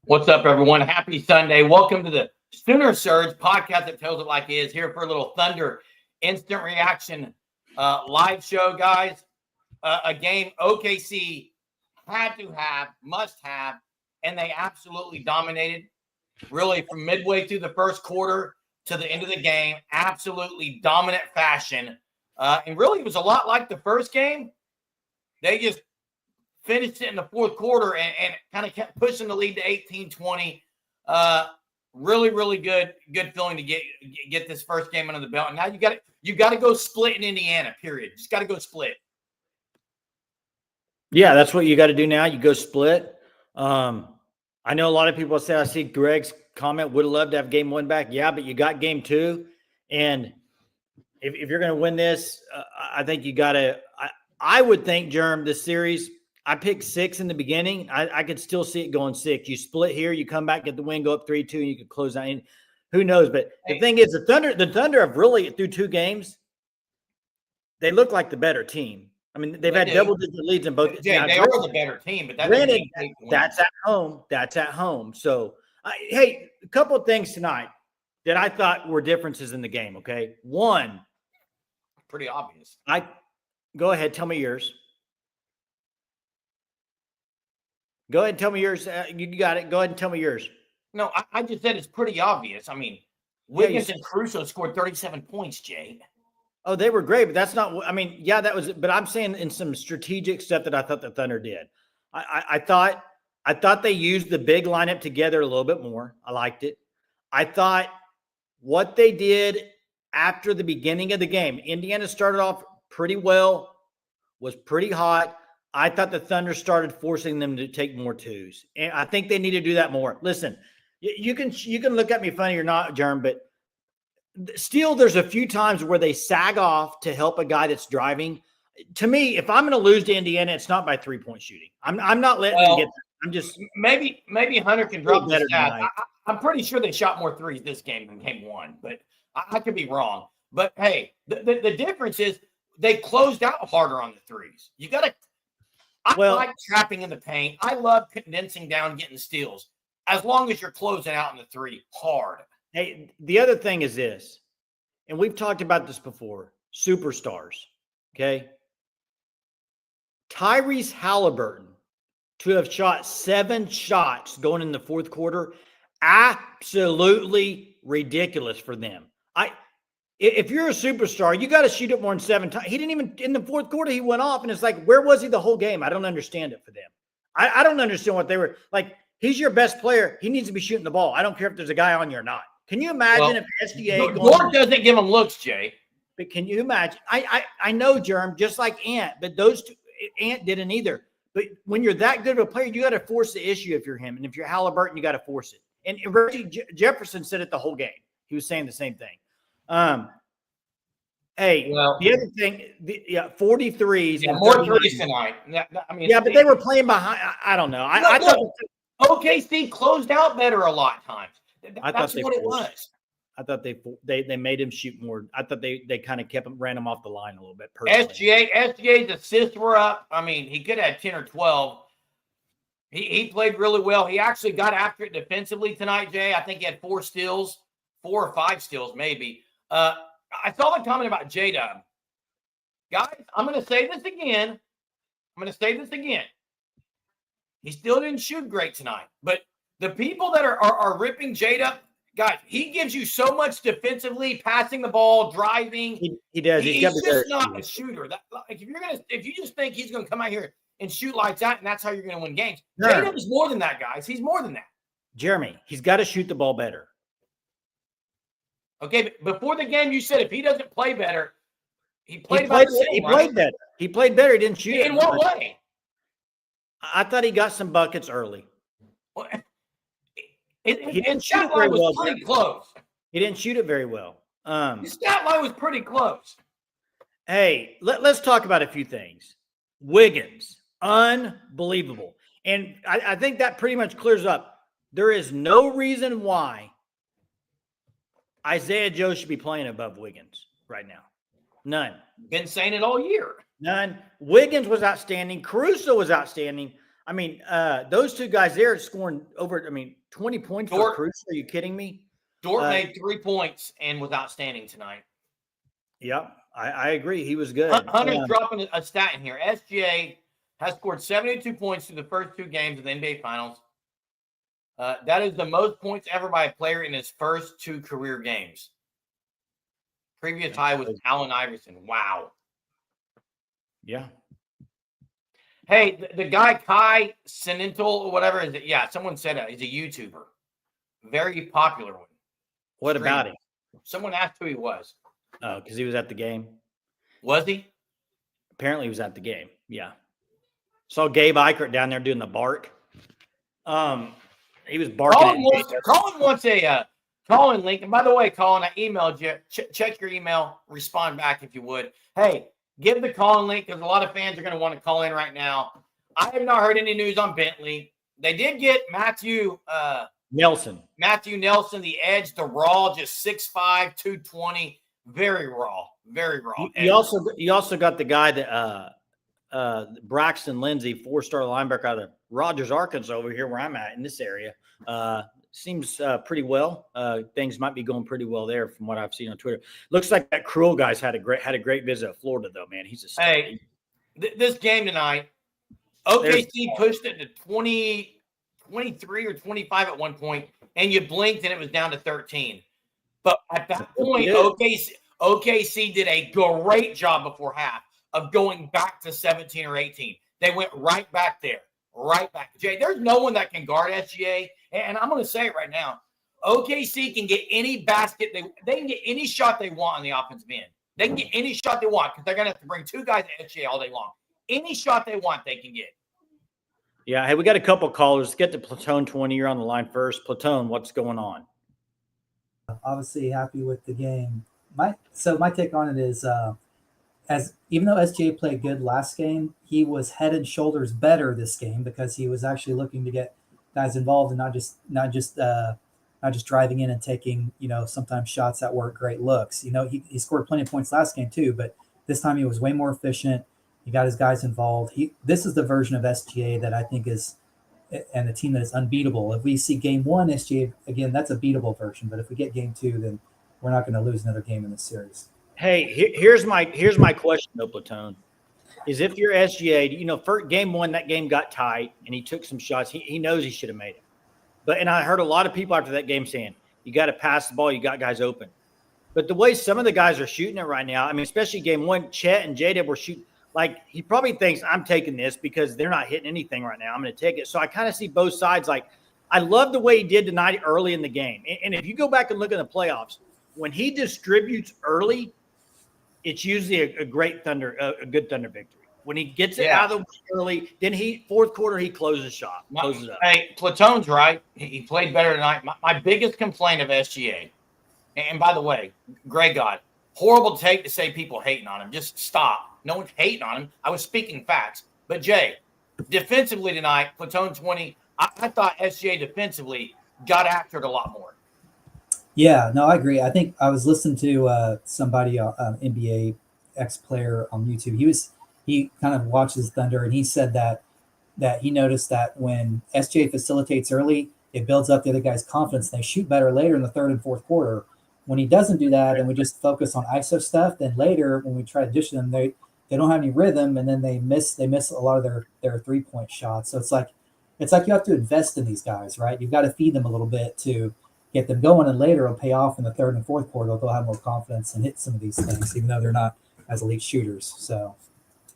What's up, everyone? Happy Sunday. Welcome to the Sooner Surge podcast that tells it like it is. Here for a little Thunder instant reaction live show, guys. A game OKC had to have, must have, and they absolutely dominated. Really, from midway through the first quarter to the end of the game, absolutely dominant fashion. And really, it was a lot like the first game. They just finished it in the fourth quarter and kind of kept pushing the lead to 18-20. Really good feeling to get this first game under the belt. And now you got to go split in Indiana, period. Just got to go split. Yeah, that's what you got to do now. You go split. I know a lot of people say, I see Greg's comment, would have loved to have game one back. Yeah, but you got game two. And if you're going to win this, I think you got to – I would think, Germ, this series – I picked 6 in the beginning. I could still see it going 6. You split here, you come back, get the win, go up 3-2, and you could close out. And who knows? But the thing is, the Thunder have really, through 2 games, they look like the better team. I mean, they've had double-digit leads in both. They are the better team, but that's at home. That's at home. So, hey, a couple of things tonight that I thought were differences in the game, okay? One. Pretty obvious. Go ahead, tell me yours. Go ahead and tell me yours. You got it. Go ahead and tell me yours. No, I just said it's pretty obvious. I mean, Wiggins and Caruso scored 37 points, Jay. Oh, they were great, but that's not – I mean, yeah, that was – but I'm saying in some strategic stuff that I thought the Thunder did. I thought they used the big lineup together a little bit more. I liked it. I thought what they did after the beginning of the game, Indiana started off pretty well, was pretty hot. I thought the Thunder started forcing them to take more twos. And I think they need to do that more. Listen, you can look at me funny or not, Jerm, but still there's a few times where they sag off to help a guy that's driving. To me, if I'm going to lose to Indiana, it's not by 3-point shooting. I'm not letting them get that. I'm just maybe Hunter can drop the stat. I'm pretty sure they shot more threes this game than game one, but I could be wrong. But hey, the difference is they closed out harder on the threes. You got to I like trapping in the paint. I love condensing down, getting steals, as long as you're closing out in the three hard. Hey, the other thing is this, and we've talked about this before, superstars, okay? Tyrese Halliburton to have shot 7 shots going in the fourth quarter, absolutely ridiculous for them. If you're a superstar, you got to shoot it more than 7 times. He didn't even – in the fourth quarter, he went off, and it's like, where was he the whole game? I don't understand it for them. I don't understand what they were – like, he's your best player. He needs to be shooting the ball. I don't care if there's a guy on you or not. Can you imagine if SGA – Gordon doesn't give him looks, Jay. But can you imagine – I know, Jerm, just like Ant, but those two – Ant didn't either. But when you're that good of a player, you got to force the issue if you're him. And if you're Halliburton, you got to force it. And Reggie Jefferson said it the whole game. He was saying the same thing. Hey, the other thing, 43s. Yeah, more threes tonight. But they were playing behind. I don't know. I thought OKC closed out better a lot of times. That's what it was. I thought they made him shoot more. I thought they kind of ran him off the line a little bit. Personally. SGA's assists were up. I mean, he could have had 10 or 12. He played really well. He actually got after it defensively tonight, Jay. I think he had 4 steals, 4 or 5 steals maybe. I saw the comment about JDub. Guys, I'm going to say this again. He still didn't shoot great tonight. But the people that are ripping JDub, guys, he gives you so much defensively, passing the ball, driving. He does. He's just not a shooter. If you just think he's going to come out here and shoot lights out and that's how you're going to win games. No. JDub is more than that, guys. He's more than that. Jeremy, he's got to shoot the ball better. Okay, but before the game, you said if he doesn't play better, he played better. He played better. He didn't shoot. In what way? I thought he got some buckets early. Well, his stat line was pretty close. He didn't shoot it very well. His stat line was pretty close. Hey, let's talk about a few things. Wiggins, unbelievable. And I think that pretty much clears up. There is no reason why Isaiah Joe should be playing above Wiggins right now. None. Been saying it all year. None. Wiggins was outstanding. Caruso was outstanding. I mean, those two guys there are scoring over. I mean, 20 points for Cruz. Are you kidding me? Dort made 3 points and was outstanding tonight. Yep, I agree. He was good. Hunter's dropping a stat in here. SGA has scored 72 points through the first 2 games of the NBA Finals. That is the most points ever by a player in his first 2 career games. Previous high was Allen Iverson. Wow. Yeah. Hey, the guy Kai Senental or whatever is it? Yeah, someone said he's a YouTuber. Very popular one. What about him? Someone asked who he was. Oh, because he was at the game. Was he? Apparently he was at the game. Yeah. Saw Gabe Eichert down there doing the bark. He was barking. Colin wants a Colin link. And by the way, Colin, I emailed you. Check your email. Respond back if you would. Hey, give the Colin link because a lot of fans are going to want to call in right now. I have not heard any news on Bentley. They did get Matthew Nelson, the edge, the raw, just 6'5", 220. Very raw. Very raw. You also got the guy that Braxton Lindsey, 4-star linebacker out of Rogers, Arkansas, over here where I'm at in this area. Seems pretty well. Things might be going pretty well there from what I've seen on Twitter. Looks like that Cruel guy's had a great visit at Florida though, man. He's a star. Hey, this game tonight, OKC pushed it to 23 or 25 at one point, and you blinked and it was down to 13. But at that point, OKC did a great job before half of going back to 17 or 18. They went right back there, right back. Jay, there's no one that can guard SGA. And I'm going to say it right now. OKC can get any basket. They can get any shot they want on the offensive end. They can get any shot they want because they're going to have to bring 2 guys at SGA all day long. Any shot they want, they can get. Yeah. Hey, we got a couple callers. Let's get to Platoon 20. You're on the line first. Platoon, what's going on? Obviously happy with the game. My take on it is as even though SGA played good last game, he was head and shoulders better this game because he was actually looking to get guys involved and not just driving in and taking, sometimes shots that weren't great looks. He scored plenty of points last game too, but this time he was way more efficient. He got his guys involved. This is the version of SGA that I think is, and a team that is unbeatable. If we see game 1 SGA again, that's a beatable version. But if we get game 2, then we're not going to lose another game in this series. Hey, here's my question though, Platoon. Is if you're SGA, for game 1, that game got tight and he took some shots. He knows he should have made it. And I heard a lot of people after that game saying, you got to pass the ball. You got guys open. But the way some of the guys are shooting it right now, I mean, especially game 1, Chet and JDub were shooting. Like, he probably thinks I'm taking this because they're not hitting anything right now. I'm going to take it. So I kind of see both sides. Like, I love the way he did tonight early in the game. And if you go back and look at the playoffs, when he distributes early, it's usually a good Thunder victory. When he gets it out of the way early, then fourth quarter, he closes shop. Closes up. Hey, Platoon's right. He played better tonight. My biggest complaint of SGA, and by the way, Greg God, horrible take to say people hating on him. Just stop. No one's hating on him. I was speaking facts. But, Jay, defensively tonight, Platoon 20, I thought SGA defensively got after it a lot more. Yeah, no, I agree. I think I was listening to somebody, NBA ex-player on YouTube. He kind of watches Thunder, and he said that he noticed that when SGA facilitates early, it builds up the other guy's confidence. And they shoot better later in the third and fourth quarter. When he doesn't do that and we just focus on ISO stuff, then later when we try to dish them, they don't have any rhythm, and then they miss a lot of their 3-point shots. So it's like you have to invest in these guys, right? You've got to feed them a little bit to get them going, and later it'll pay off in the third and fourth quarter. They'll have more confidence and hit some of these things, even though they're not as elite shooters. So,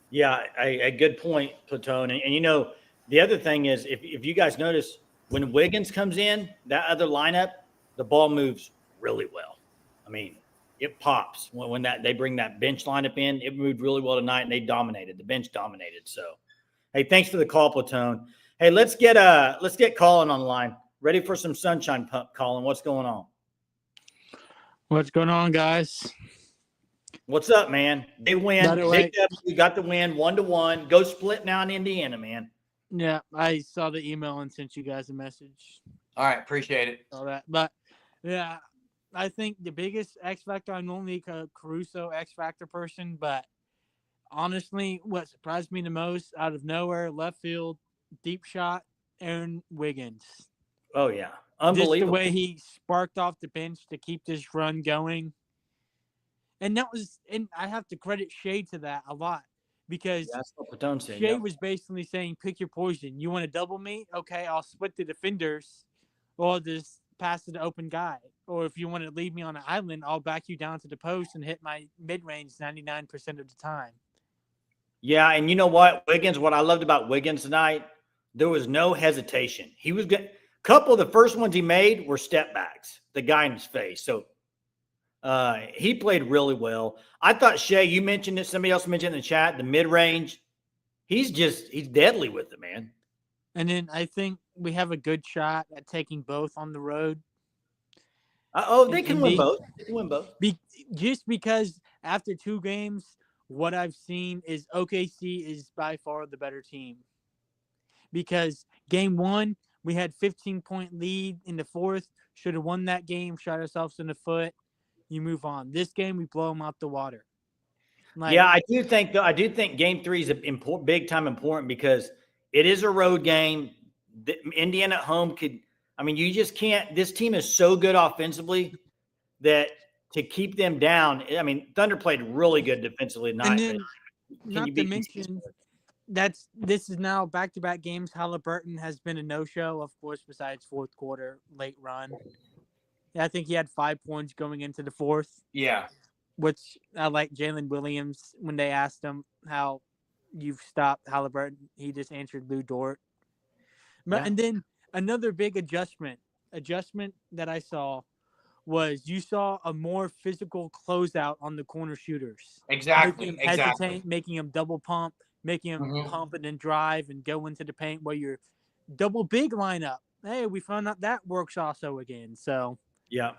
yeah, a good point, Platoon. And the other thing is, if you guys notice, when Wiggins comes in, that other lineup, the ball moves really well. I mean, it pops when they bring that bench lineup in. It moved really well tonight, and they dominated. The bench dominated. So, hey, thanks for the call, Platoon. Hey, let's get Colin on the line. Ready for some sunshine, Colin? What's going on? What's going on, guys? What's up, man? They win. We got the win 1-1. Go split now in Indiana, man. Yeah, I saw the email and sent you guys a message. All right, appreciate it. All that, but yeah, I think the biggest X factor, I'm only a Caruso X factor person, but honestly, what surprised me the most out of nowhere, left field, deep shot, Aaron Wiggins. Oh yeah, Just the unbelievable. way he sparked off the bench to keep this run going. And I have to credit Shea to that a lot because Yeah, that's what Patone said. Shea Yep. was basically saying, pick your poison. You want to double me? Okay, I'll split the defenders or just pass to the open guy. Or if you want to leave me on an island, I'll back you down to the post and hit my mid-range 99% of the time. Yeah, and you know what, Wiggins, what I loved about Wiggins tonight, there was no hesitation. He was good. Couple of the first ones he made were step backs, the guy in his face. So he played really well. I thought Shea, you mentioned it, somebody else mentioned in the chat, the mid-range. He's deadly with it, man. And then I think we have a good shot at taking both on the road. They can win both. They can win both. Just because after 2 games, what I've seen is OKC is by far the better team. Because game 1, we had 15-point lead in the 4th. Should have won that game, shot ourselves in the foot. You move on. This game, we blow them out the water. Yeah, I do think game 3 is big time important because it is a road game. Indiana at home you just can't. This team is so good offensively that to keep them down. I mean, Thunder played really good defensively tonight. And then, not to mention, this is now back-to-back games. Halliburton has been a no-show, of course, besides fourth quarter late run. I think he had 5 points going into the 4th. Yeah. Which I like Jalen Williams when they asked him how you've stopped Halliburton. He just answered Lou Dort. Yeah. And then another big adjustment that I saw was you saw a more physical closeout on the corner shooters. Exactly. Making him hesitate, making him double pump, making him pump and then drive and go into the paint where you're double big lineup. Hey, we found out that works also again. So yeah.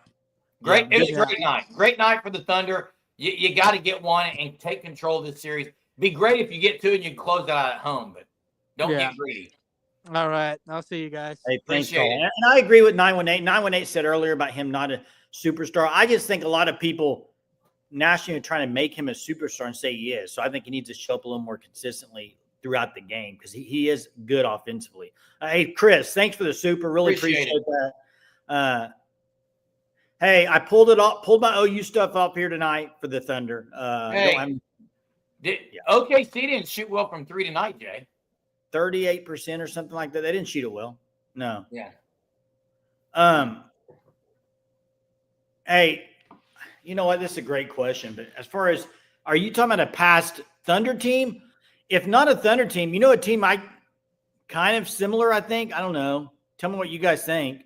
Great. It was a great night. Great night for the Thunder. You got to get one and take control of this series. Be great if you get 2 and you can close that out at home, but don't get greedy. All right. I'll see you guys. Hey, Appreciate it. And I agree with 918. 918 said earlier about him not a superstar. I just think a lot of people nationally are trying to make him a superstar and say he is. So I think he needs to show up a little more consistently throughout the game because he is good offensively. Hey, Chris, thanks for the super. Really appreciate that. Hey, I pulled my OU stuff up here tonight for the Thunder. OKC didn't shoot well from 3 tonight, Jay. 38% or something like that. They didn't shoot it well. No. Yeah. Hey, you know what? This is a great question. But as far as, are you talking about a past Thunder team? If not a Thunder team, a team I kind of similar, I think. I don't know. Tell me what you guys think.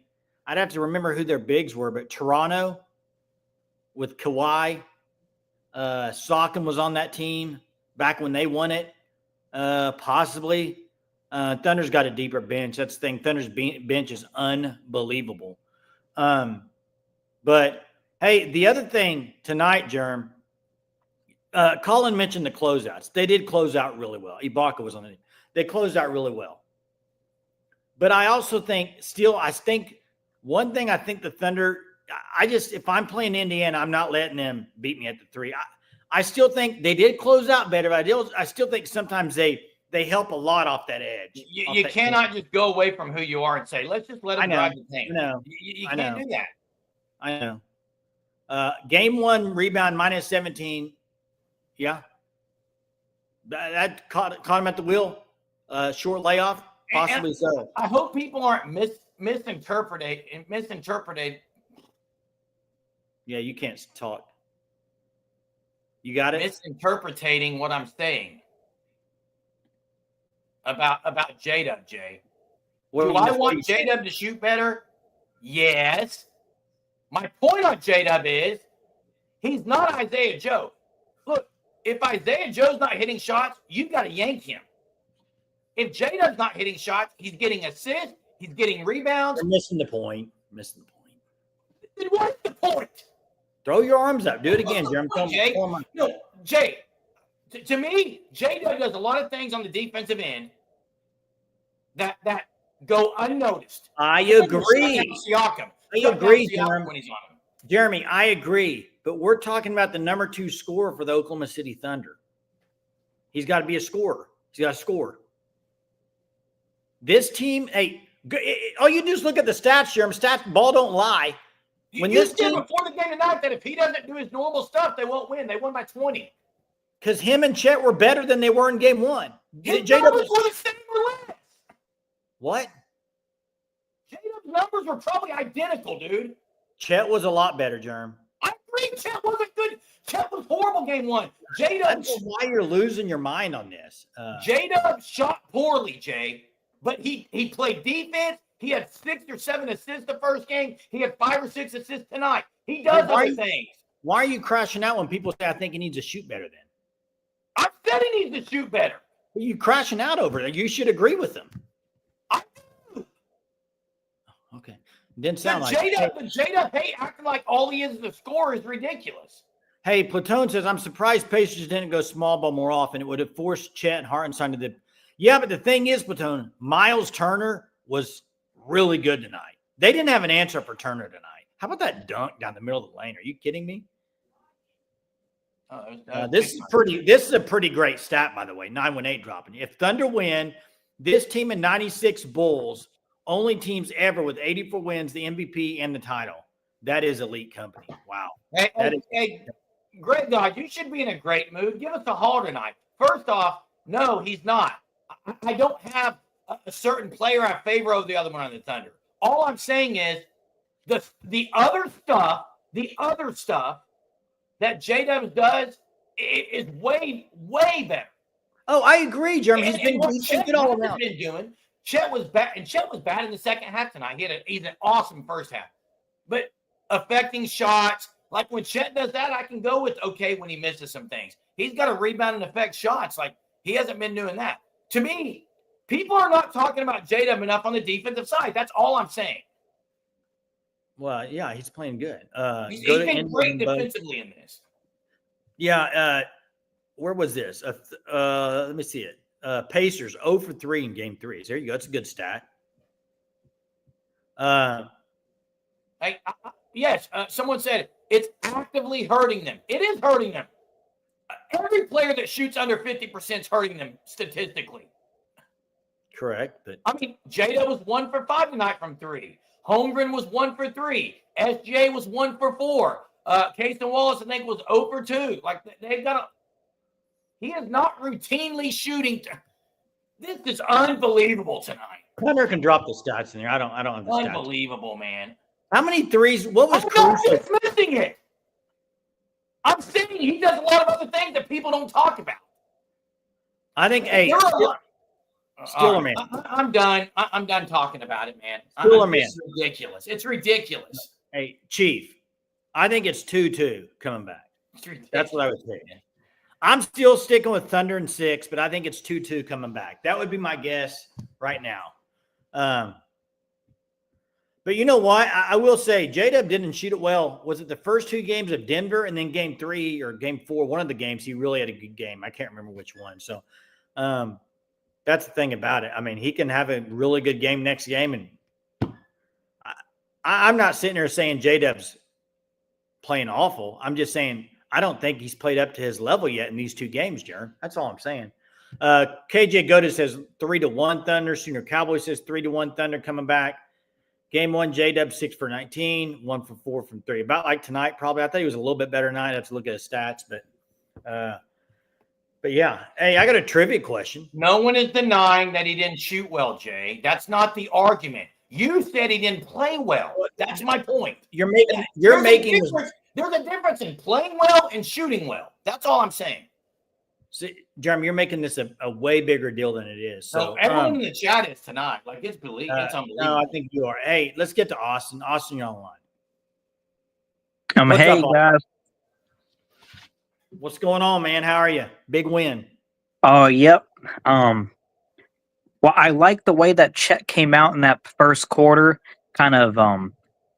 I'd have to remember who their bigs were, but Toronto with Kawhi, Siakam was on that team back when they won it. Possibly. Thunder's got a deeper bench. That's the thing. Thunder's bench is unbelievable. But hey, the other thing tonight, Jerm, Colin mentioned the closeouts. They did close out really well. Ibaka was on it. They closed out really well. But I also think one thing I think the Thunder, if I'm playing Indiana, I'm not letting them beat me at the 3. I still think they did close out better, but I still think sometimes they help a lot off that edge. You cannot just go away from who you are and say, let's just let them drive the thing. You can't do that. I know. Game 1, rebound -17. Yeah. That caught him at the wheel. Short layoff, possibly so. I hope people aren't misinterpreted. Yeah, you can't talk. You got it? Misinterpreting what I'm saying about JDub, Jay. Do I want JDub to shoot better? Yes. My point on JDub is he's not Isaiah Joe. Look, if Isaiah Joe's not hitting shots, you've got to yank him. If JDub's not hitting shots, he's getting assists, he's getting rebounds. You're missing the point. Then what's the point? Throw your arms up. Do it again, Jeremy. No, Jay. To me, JDub does a lot of things on the defensive end that go unnoticed. I agree. Siakam. I agree, when he's on him. Jeremy, I agree. But we're talking about the number 2 scorer for the Oklahoma City Thunder. He's got to be a scorer. He's got to score. This team, all you do is look at the stats, Jeremy. Stats, ball don't lie. When you this said team, before the game tonight that if he doesn't do his normal stuff, they won't win. They won by 20. because him and Chet were better than they were in game one. His JW numbers were the same or less. What? JDub's numbers were probably identical, dude. Chet was a lot better, Jerm. I agree. Chet wasn't good. Chet was horrible game one. I don't know why you're losing your mind on this. JDub shot poorly, Jay, but he played defense. He had 6 or 7 assists the first game. He had 5 or 6 assists tonight. He does other things. Why are you crashing out when people say I think he needs to shoot better then? I said he needs to shoot better. You crashing out over it. You should agree with him. I do. Okay. Didn't sound like JDub, hey, acting like all he is a scorer is ridiculous. Hey, Platone says, I'm surprised Pacers didn't go small ball more often. It would have forced Chet and Hartenstein to the. Yeah, but the thing is, Platone, Miles Turner was really good tonight. They didn't have an answer for Turner tonight. How about that dunk down the middle of the lane? Are you kidding me? This is a pretty great stat, by the way. 918 dropping. If Thunder win, this team in 96 Bulls, only teams ever with 84 wins, the MVP and the title. That is elite company. Wow. Hey, great guy, you should be in a great mood. Give us a haul tonight. First off, no, he's not. I don't have a certain player I favor over the other one on the Thunder. All I'm saying is the other stuff that JDub does is way, way better. Oh, I agree, Jeremy. He's been good all around. Chet was bad, and Chet was bad in the second half tonight. He's an awesome first half. But affecting shots, like when Chet does that, I can go with okay when he misses some things. He's got to rebound and affect shots. Like he hasn't been doing that. To me, people are not talking about JDub enough on the defensive side. That's all I'm saying. Well, yeah, he's playing good. He's been great defensively in this. Yeah. Where was this? Let me see it. Pacers 0 for 3 in game 3. There you go. That's a good stat. Yes, someone said it's actively hurting them. It is hurting them. Every player that shoots under 50% is hurting them statistically. Correct. But I mean, Jada was 1 for 5 tonight from 3. Holmgren was 1 for 3. SJ was 1 for 4. Casey Wallace, I think, was 0 for 2. Like they've got a. He is not routinely shooting. This is unbelievable tonight. Hunter can drop the stats in there. I don't understand. Unbelievable, man. How many threes? What was Caruso? He's missing it. I'm saying he does a lot of other things that people don't talk about. I think Still a man. I'm done. I'm done talking about it, man. Still a man. It's ridiculous. It's ridiculous. Hey, Chief, I think it's 2-2 coming back. That's what I would say. I'm still sticking with Thunder and 6, but I think it's 2-2 coming back. That would be my guess right now. But you know what? I will say JDub didn't shoot it well. Was it the first 2 games of Denver and then game 3 or game 4, one of the games, he really had a good game. I can't remember which one. So that's the thing about it. I mean, he can have a really good game next game. And I'm not sitting there saying JDub's playing awful. I'm just saying I don't think he's played up to his level yet in these 2 games, Jaron. That's all I'm saying. KJ Goda says 3-1 Thunder. Sooner Cowboy says 3-1 Thunder coming back. Game 1, JDub 6 for 19, 1 for 4 from 3. About like tonight, probably. I thought he was a little bit better tonight. I have to look at his stats, but yeah. Hey, I got a trivia question. No one is denying that he didn't shoot well, Jay. That's not the argument. You said he didn't play well. That's my point. There's a difference in playing well and shooting well. That's all I'm saying. See, Jeremy, you're making this a way bigger deal than it is. So everyone in the chat is tonight. Like it's unbelievable. No, I think you are. Hey, let's get to Austin. Austin, you're online. Hey guys. What's going on, man? How are you? Big win. Oh, yep. Well, I like the way that Chet came out in that first quarter, kind of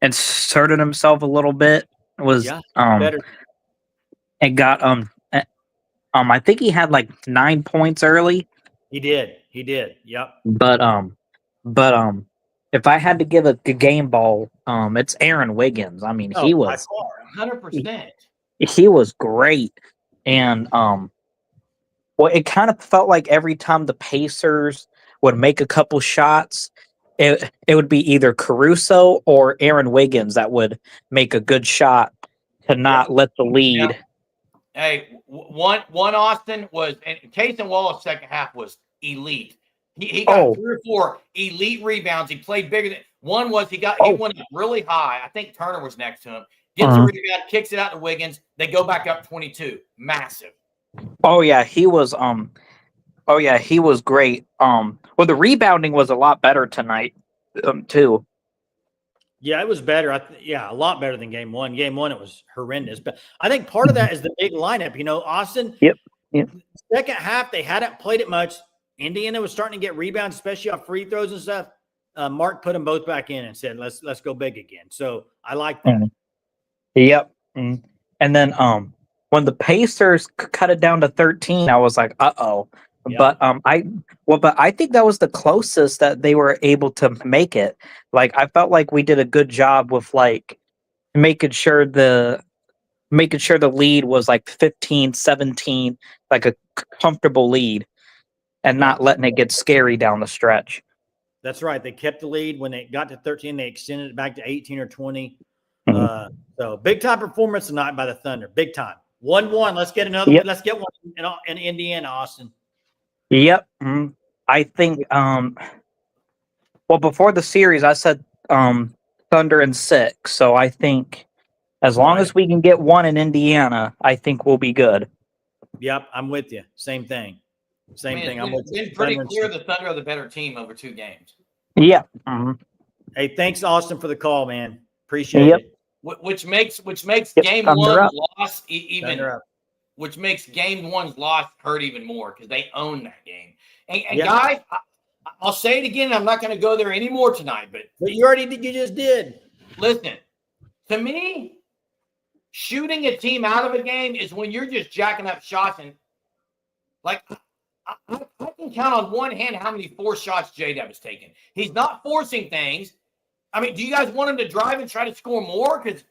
inserted himself a little bit. It was better. It got I think he had like 9 points early. He did. Yep. But if I had to give a game ball, it's Aaron Wiggins. I mean, he was 100%. He was great. And well, it kind of felt like every time the Pacers would make a couple shots, it would be either Caruso or Aaron Wiggins that would make a good shot to not let the lead. Hey, one Austin was, and Casey Wallace second half was elite. He got 3 or 4 elite rebounds. He played bigger than one was he went up really high. I think Turner was next to him. Gets a rebound, kicks it out to Wiggins. They go back up 22. Massive. Oh yeah, he was great. Well, the rebounding was a lot better tonight, too. Yeah, it was better. A lot better than game one. Game one, it was horrendous. But I think part of that is the big lineup. You know, Austin. Yep. Second half, they hadn't played it much. Indiana was starting to get rebounds, especially off free throws and stuff. Mark put them both back in and said, "Let's go big again." So I like that. Yep. And then when the Pacers cut it down to 13, I was like, "Uh-oh." Yeah. But I think that was the closest that they were able to make it. Like I felt like we did a good job with like making sure the lead was like 15, 17, like a comfortable lead and not letting it get scary down the stretch. That's right. They kept the lead. When they got to 13, they extended it back to 18 or 20. So big time performance tonight by the Thunder. Big time. 1-1. Let's get another one. Let's get one in Indiana, Austin. Yep. I think well, before the series I said Thunder in 6. So I think as long as we can get one in Indiana, I think we'll be good. Yep, I'm with you. Same thing. I'm with you. It's been pretty clear the Thunder are the better team over 2 games. Yeah. Hey, thanks, Austin, for the call, man. Appreciate it. Which makes game one loss even. Which makes game one's loss hurt even more because they own that game. And guys, I'll say it again. I'm not going to go there anymore tonight, but you just did. Listen, to me, shooting a team out of a game is when you're just jacking up shots and like I can count on one hand how many forced shots JDub has taken. He's not forcing things. I mean, do you guys want him to drive and try to score more? Because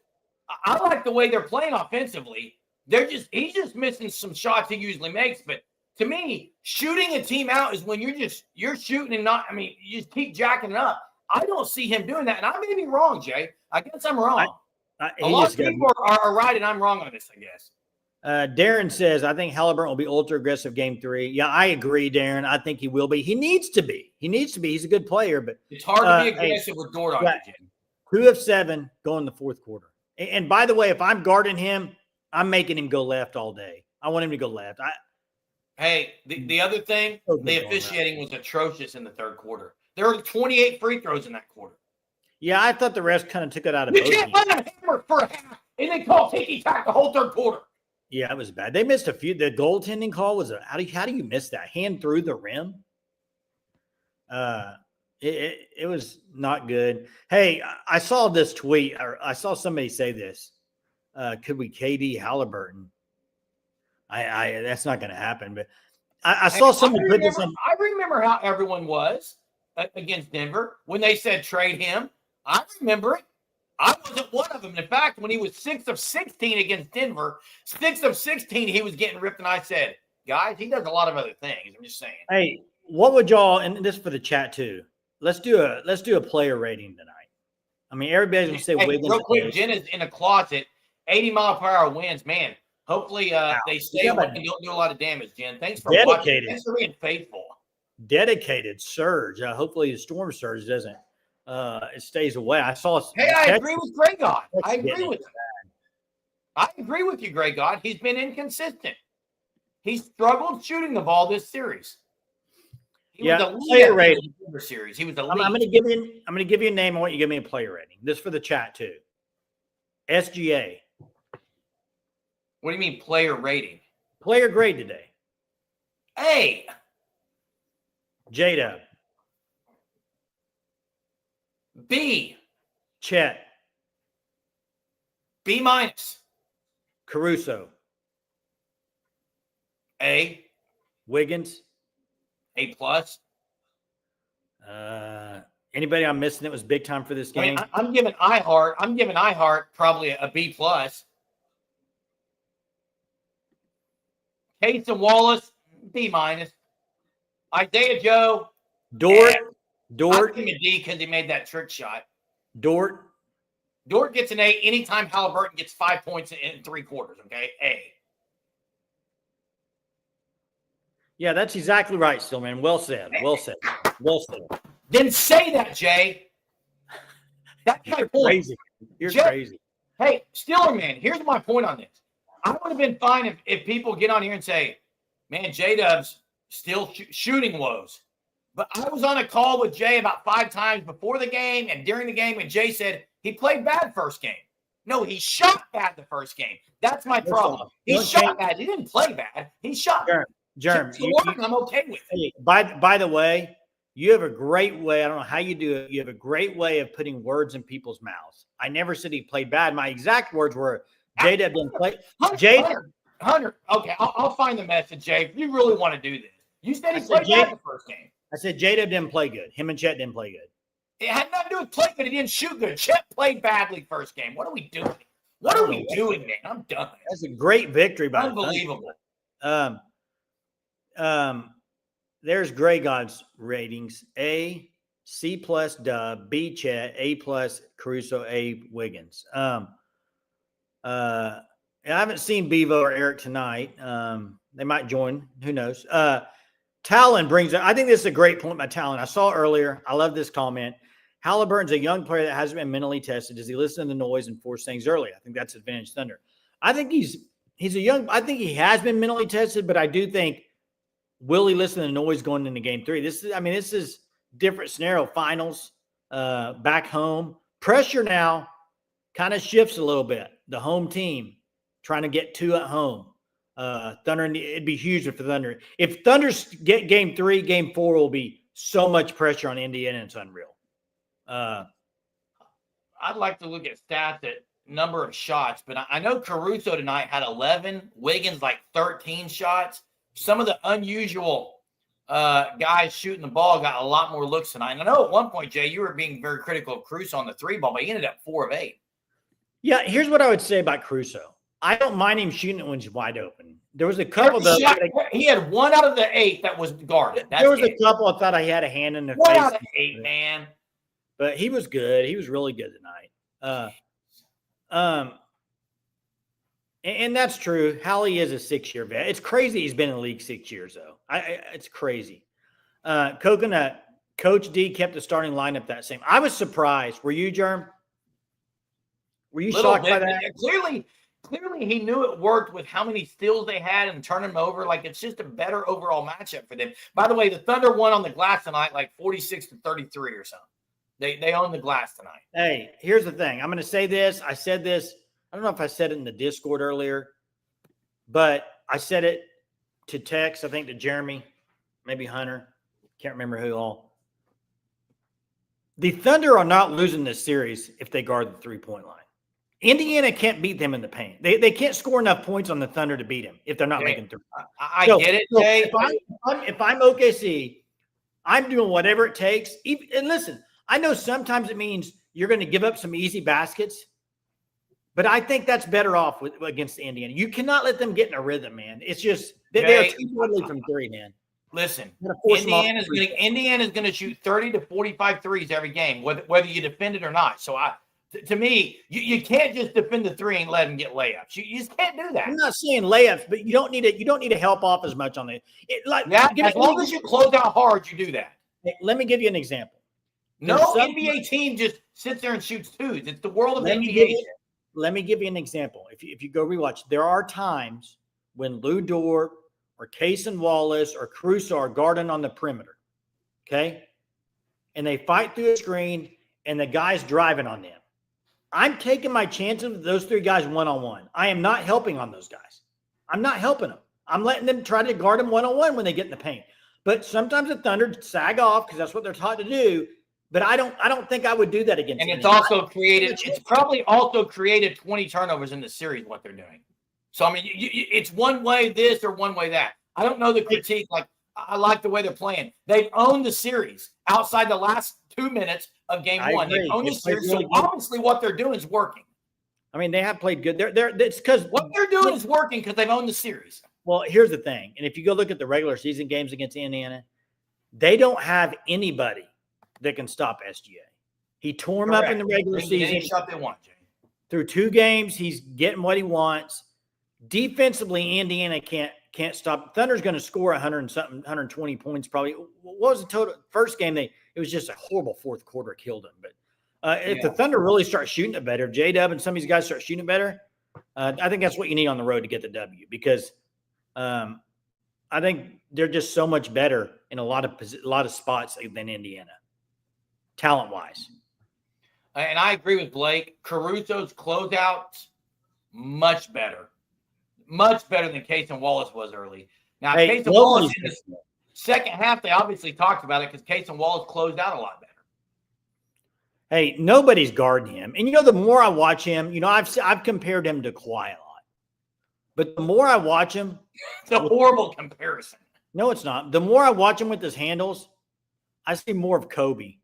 I like the way they're playing offensively. He's just missing some shots he usually makes. But to me, shooting a team out is when you're shooting and not. I mean, you just keep jacking it up. I don't see him doing that, and I may be wrong, Jay. I guess I'm wrong. A lot of people are right, and I'm wrong on this, I guess. Darren says, I think Halliburton will be ultra aggressive game 3. Yeah, I agree, Darren. I think he will be. He needs to be. He's a good player, but it's hard to be aggressive with Dort on you, Jim. 2 of 7 going the fourth quarter. And by the way, if I'm guarding him, I'm making him go left all day. I want him to go left. Hey, the other thing, the officiating was atrocious in the third quarter. There were 28 free throws in that quarter. Yeah, I thought the refs kind of took it out of You both can't let them hammer for a half and then call ticky-tack the whole third quarter. Yeah, it was bad. They missed a few. The goaltending call was how do you miss that? Hand through the rim? It was not good. Hey, I saw this tweet, or I saw somebody say this. Could we KD Halliburton? I that's not going to happen. But I saw somebody put this on. I remember how everyone was against Denver when they said trade him. I remember it. I wasn't one of them. In fact, when he was 6 of 16 against Denver, 6 of 16, he was getting ripped. And I said, guys, he does a lot of other things. I'm just saying. Hey, what would y'all, and this for the chat too, let's do a player rating tonight. I mean, everybody's going to say Wiggins. Real quick, Jen is in a closet. 80-mile-per-hour winds. Man, hopefully they stay away and don't do a lot of damage, Jen. Thanks for watching. Thanks for being faithful. Dedicated surge. Hopefully the storm surge doesn't. It stays away. I saw. Hey, I agree with Grey God. I agree with him. I agree with you, Grey God. He's been inconsistent. He struggled shooting the ball this series. He was a player rating series. He was a lead. I'm going to give you a name. I want you to give me a player rating. This for the chat too. SGA. What do you mean player rating? Player grade today. A. JDub. B. Chet. B minus. Caruso. A. Wiggins. A plus. Anybody I'm missing that was big time for this game? I'm giving iHeart probably a B plus. Case and Wallace, B minus. Isaiah Joe, Dort, I'll Dort, give him a D because he made that trick shot. Dort. Dort gets an A anytime Halliburton gets 5 points in 3 quarters. Okay, A. Yeah, that's exactly right, Stillman. Well said. Well said. Well said. Then say that, Jay. That's my You're point. crazy. You're Jay, crazy. Hey, Steeler man, here's my point on this. I would have been fine if people get on here and say, man, JDub's still shooting woes. But I was on a call with Jay about 5 times before the game and during the game, and Jay said he played bad first game. No, he shot bad the first game. That's my problem. He shot bad. He didn't play bad. He shot bad. Germ, I'm okay with it. Hey, by the way, you have a great way. I don't know how you do it. You have a great way of putting words in people's mouths. I never said he played bad. My exact words were JDub didn't play. Hunter. Okay, I'll find the message, Jay. If you really want to do this, you said he played bad the first game. I said JDub didn't play good. Him and Chet didn't play good. It had nothing to do with play good. He didn't shoot good. Chet played badly first game. What are we doing? What are we doing, man? I'm done. That's a great victory by Unbelievable. There's Gray God's ratings: A, C plus Dub, B Chet, A plus Caruso, A Wiggins. I haven't seen Bevo or Eric tonight. They might join. Who knows? Talon brings up, I think this is a great point by Talon. I saw earlier. I love this comment. Halliburton's a young player that hasn't been mentally tested. Does he listen to the noise and force things early? I think that's advantage Thunder. I think he's I think he has been mentally tested, but I do think, will he listen to the noise going into game 3? This is different scenario. Finals, back home. Pressure now kind of shifts a little bit. The home team trying to get 2 at home. Thunder, it'd be huge for Thunder. If Thunder get game 3, game 4 will be so much pressure on Indiana. It's unreal. I'd like to look at stats at number of shots, but I know Caruso tonight had 11. Wiggins like 13 shots. Some of the unusual guys shooting the ball got a lot more looks tonight. And I know at one point, Jay, you were being very critical of Caruso on the 3 ball, but he ended up 4 of 8. Yeah, here's what I would say about Caruso. I don't mind him shooting it when he's wide open. There was a couple of he had 1 out of the 8 that was guarded. There was a couple I thought I had a hand in the face. 1 out of 8, man. But he was good. He was really good tonight. And that's true. Hallie is a 6-year vet. It's crazy he's been in the league 6 years, though. It's crazy. Coconut, Coach D kept the starting lineup that same. I was surprised. Were you, Germ? Were you shocked by that? Clearly he knew it worked with how many steals they had and turn them over. Like, it's just a better overall matchup for them. By the way, the Thunder won on the glass tonight, like 46-33 or something. They own the glass tonight. Hey, here's the thing. I'm going to say this. I said this. I don't know if I said it in the Discord earlier, but I said it to text, I think to Jeremy, maybe Hunter. Can't remember who all. The Thunder are not losing this series if they guard the 3-point line. Indiana can't beat them in the paint. They can't score enough points on the Thunder to beat them if they're not making 3. I get it, Jay. If I'm OKC, I'm doing whatever it takes. And listen, I know sometimes it means you're going to give up some easy baskets, but I think that's better off against Indiana. You cannot let them get in a rhythm, man. It's just they are too deadly from 3, man. Listen, Indiana's going to shoot 30 to 45 threes every game, whether you defend it or not. So to me, you can't just defend the 3 and let them get layups. You just can't do that. I'm not saying layups, but you don't need to help off as much on it. As long as you close out hard, you do that. Let me give you an example. No NBA team just sits there and shoots 2s. It's the world of NBA. Let me give you an example. If you go rewatch, there are times when Lou Dort or Cason Wallace or Caruso are guarding on the perimeter, okay? And they fight through a screen, and the guy's driving on them. I'm taking my chances with those 3 guys one-on-one. I am not helping on those guys. I'm not helping them. I'm letting them try to guard them one-on-one when they get in the paint. But sometimes the Thunder sag off because that's what they're taught to do. But I don't think I would do that against. And it's probably also created 20 turnovers in the series, what they're doing. So, I mean, it's one way this or one way that. I don't know the critique. Like, I like the way they're playing. They've owned the series outside the last 2 minutes of game 1. They've owned the series. So obviously what they're doing is working. I mean, they have played good. It's because what they're doing is working because they've owned the series. Well, here's the thing. And if you go look at the regular season games against Indiana, They don't have anybody that can stop SGA. He tore him up in the regular season. Any shot they want, Jay. Through 2 games, he's getting what he wants. Defensively, Indiana can't stop. Thunder's going to score 100 and something, 120 points probably. What was the total? First game, it was just a horrible fourth quarter, killed him. But if the Thunder really start shooting it better, if JDub and some of these guys start shooting it better, I think that's what you need on the road to get the W, because I think they're just so much better in a lot of spots than Indiana, talent-wise. And I agree with Blake. Caruso's closeouts, much better. Much better than Case and Wallace was early. Now, Case and Wallace in the second half, they obviously talked about it because Case and Wallace closed out a lot better. Hey, nobody's guarding him. And, the more I watch him, I've compared him to Kawhi a lot. But the more I watch him. It's a horrible comparison. No, it's not. The more I watch him with his handles, I see more of Kobe.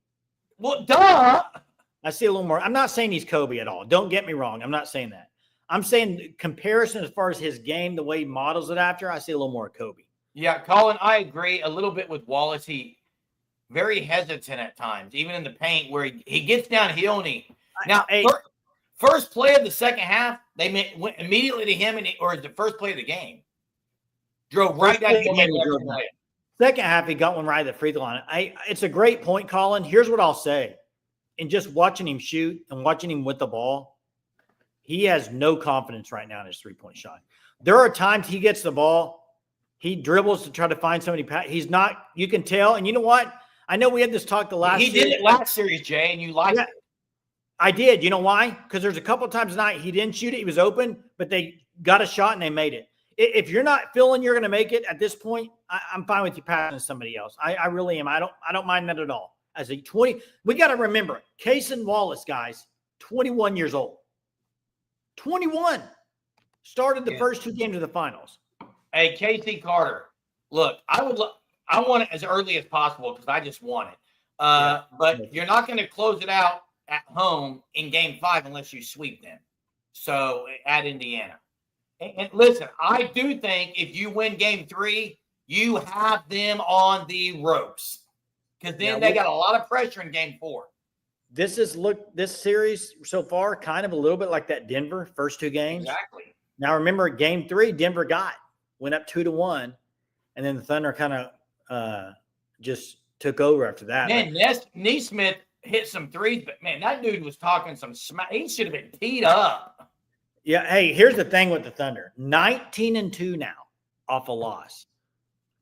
Well, duh. I see a little more. I'm not saying he's Kobe at all. Don't get me wrong. I'm not saying that. I'm saying comparison as far as his game, the way he models it after, I see a little more of Kobe. Yeah, Colin, I agree a little bit with Wallace. He very hesitant at times, even in the paint, where he gets downhill and first play of the second half, they went immediately to him, or the first play of the game. Drove right down the game. Second half, he got one right at the free throw line. It's a great point, Colin. Here's what I'll say. And just watching him shoot and watching him with the ball, he has no confidence right now in his three-point shot. There are times he gets the ball, he dribbles to try to find somebody. He's not, you can tell. And you know what? I know we had this talk the last series. He did it last series, Jay, and you liked it. I did. You know why? Because there's a couple of times tonight he didn't shoot it. He was open, but they got a shot and they made it. If you're not feeling you're going to make it at this point, I'm fine with you passing to somebody else. I really am. I don't mind that at all. As a 20, we got to remember, Case and Wallace, guys, 21 years old. 21. Started the first 2 games of the finals. Hey, KC Carter, look, I want it as early as possible because I just want it. But you're not going to close it out at home in Game 5 unless you sweep them. So at Indiana. And listen, I do think if you win Game 3, you have them on the ropes. Because then they got a lot of pressure in Game 4. This series so far kind of a little bit like that Denver first 2 games. Exactly. Now remember, Game 3, Denver went up 2-1, and then the Thunder kind of just took over after that. Man, Nesmith hit some threes, but man, that dude was talking some smack. He should have been teed up. Yeah. Hey, here's the thing with the Thunder: 19-2 now off a loss.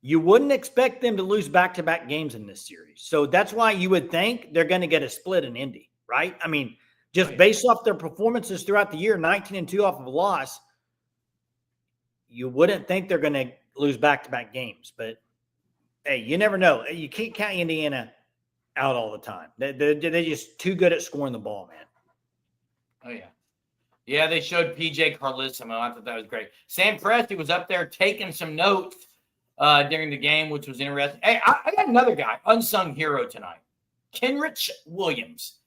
You wouldn't expect them to lose back-to-back games in this series. So that's why you would think they're going to get a split in Indy, right? I mean, just based off their performances throughout the year, 19-2 off of a loss, you wouldn't think they're going to lose back-to-back games. But, hey, you never know. You can't count Indiana out all the time. They're just too good at scoring the ball, man. Oh, yeah. Yeah, they showed PJ Carlissimo. I thought that was great. Sam Presti was up there taking some notes during the game, which was interesting. Hey, I got another guy, unsung hero tonight, Kenrich Williams.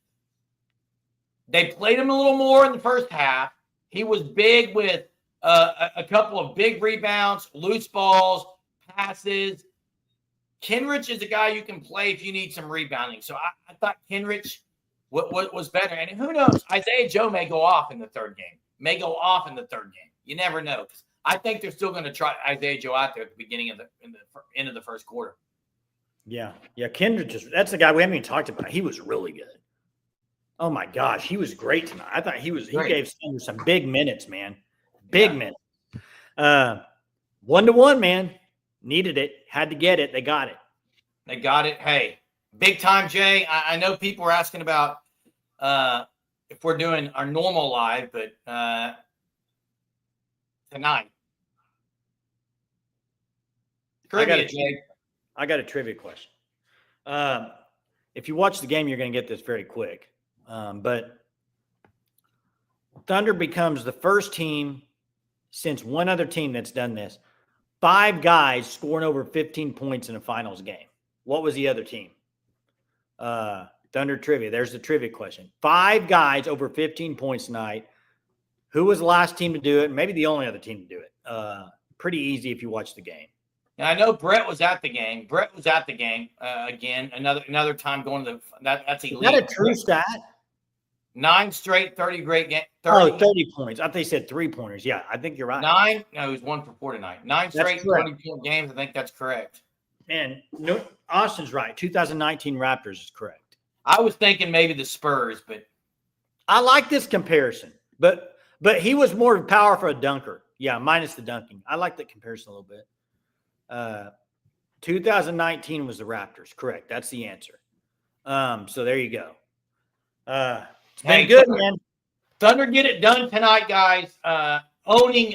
They played him a little more in the first half. He was big with a couple of big rebounds, loose balls, passes. Kenrich is a guy you can play if you need some rebounding. So I thought Kenrich was better. And who knows? Isaiah Joe may go off in the third game. You never know. I think they're still going to try Isaiah Joe out there at the beginning of the end of the first quarter. Yeah. Kenrich that's the guy we haven't even talked about. He was really good. Oh my gosh, he was great tonight. I thought he gave some big minutes, man. Minutes. 1-1, man. Needed it. Had to get it. They got it. Hey, big time, Jay. I know people are asking about if we're doing our normal live, but tonight. I got a trivia question. If you watch the game, you're going to get this very quick. But Thunder becomes the first team since one other team that's done this. 5 guys scoring over 15 points in a finals game. What was the other team? Thunder trivia. There's the trivia question. 5 guys over 15 points tonight. Who was the last team to do it? Maybe the only other team to do it. Pretty easy if you watch the game. And I know Brett was at the game. Again. Another time going to that's Is elite. that a true stat? 9 straight 30 great game. 30 points. I thought you said 3-pointers. Yeah, I think you're right. 9. No, he was 1 for 4 tonight. 9 straight correct. 20-point games. I think that's correct. And no, Austin's right. 2019 Raptors is correct. I was thinking maybe the Spurs, but I like this comparison, but he was more power for a dunker. Yeah, minus the dunking. I like that comparison a little bit. 2019 was the Raptors. Correct. That's the answer. So there you go. It's been good, man. Thunder get it done tonight, guys. Owning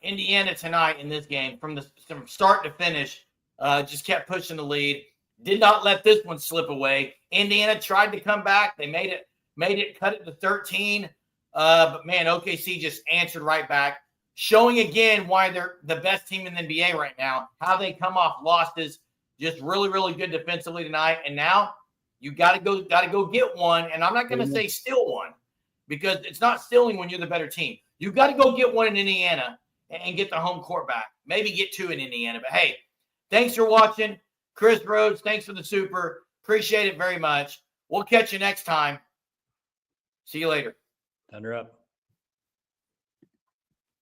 Indiana tonight in this game from start to finish. Just kept pushing the lead. Did not let this one slip away. Indiana tried to come back. They made it, cut it to 13. But man, OKC just answered right back, showing again why they're the best team in the NBA right now. How they come off losses, just really, really good defensively tonight. And now you got to go get one. And I'm not going to say steal one, because it's not stealing when you're the better team. You got to go get one in Indiana and get the home court back. Maybe get 2 in Indiana. But hey, thanks for watching. Chris Rhodes, thanks for the super. Appreciate it very much. We'll catch you next time. See you later. Thunder up.